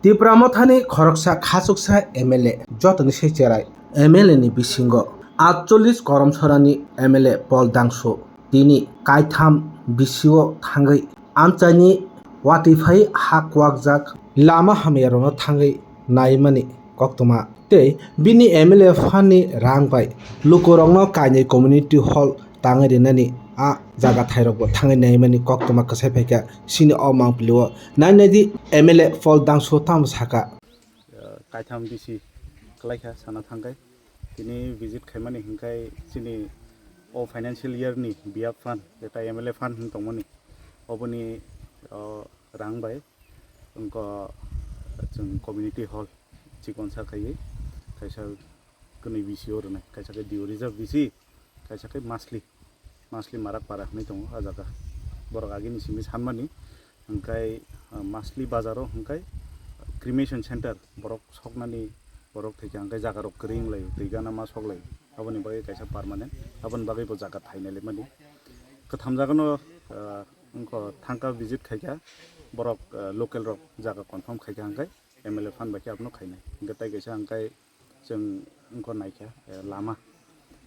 तिप्रामथानि खरकसा खासुकसा MLA जतनि सेचेराय MLA नि बिसिंगो 48 करमसरानि MLA पल दांसो तिनि कायथाम बिसिओ थांगै आमचाइनि वाटिफाइ हाकवाकजाक लामा हामेरनो थांगै नायमानि कक्तमा तै बिनि एमएलए फाननि रां बाय लुकोरंनो कायनि कम्युनिटी हॉल ताङै रिनानि आ जागा थाइरकबो थाङै नायमानि कक्तमा कसाय फाइका सिनि अ मांप्लिओ नायनायदि एमएलए पल दांसो ताम साका कायथाम बिसि खलायखा साना थांगाय दिनै भिजिट खायमानि हिंखाय सिनि अ फाइनान्शियल इयार नि बियाब फान्ड जेटा एमएलए फान्ड दंमोन अबनि रां बाय उनको जों कम्युनिटी हॉल चिकन साखायै खायसा गनै बिसि अरनाय खायसा के दिउ रिजार्व बिसि खायसा के मासलि माराक पारा नै दङ आजागा बरक आगिनि सिमि सानमानि हिंखाय मासलि बाजाराव हिंखाय क्रिमेशन सेंटर बरक सकनानि बरक थैके हिंखाय जागा रक करिंलाय दैगाना मा सकलाय अबनि बागै खायसा पार्मानेंट अबनि बागै बो जागा थाइनायले मानि कथाम जागानो उनको थांका विजिट खायका बरक लोकल रक जागा कन्फर्म खायका हिंखाय एमएलए फान बायके आपनो खायनाय हिंखाय ताइ कैसा हिंखाय जों उनको नायका लामा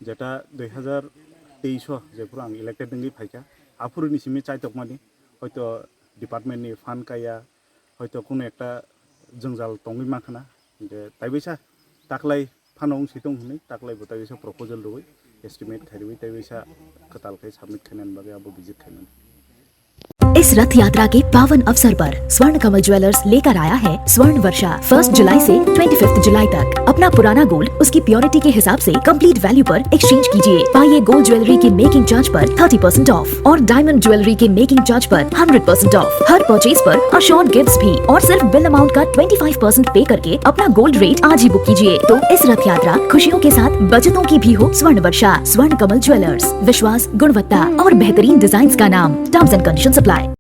जेटा 2023 जेपुर आं इलेक्टेड नंगै फायका आफुरनि सिमि चाइतक मानि हयतो डिपार्टमेंट नि फान काया हयतो कोनो एकटा जंजाल तंगै माखना ताइबैसा ताकलाय फानong सितong हनै ताकलाय बताइसा प्रपोजल रoi एस्टिमेट खाइबै ताइबैसा कतालखै सबमिट खाइनान बागै अब विजिट खाइनान। इस रथ यात्रा के पावन अवसर पर स्वर्ण कमल ज्वेलर्स लेकर आया है स्वर्ण वर्षा 1 जुलाई से 25 जुलाई तक। अपना पुराना गोल्ड उसकी प्योरिटी के हिसाब से कंप्लीट वैल्यू पर एक्सचेंज कीजिए। पाइए गोल्ड ज्वेलरी के मेकिंग चार्ज पर 30% ऑफ और डायमंड ज्वेलरी के मेकिंग चार्ज पर 100% ऑफ। हर परचेज पर अशोर्ड गिफ्ट्स भी और सिर्फ बिल अमाउंट का 25% पे करके अपना गोल्ड रेट आज ही बुक कीजिए। तो इस रथ यात्रा खुशियों के साथ बचतों की भी हो स्वर्ण वर्षा। स्वर्ण कमल ज्वेलर्स, विश्वास, गुणवत्ता और बेहतरीन डिजाइन का नाम। Terms and conditions apply.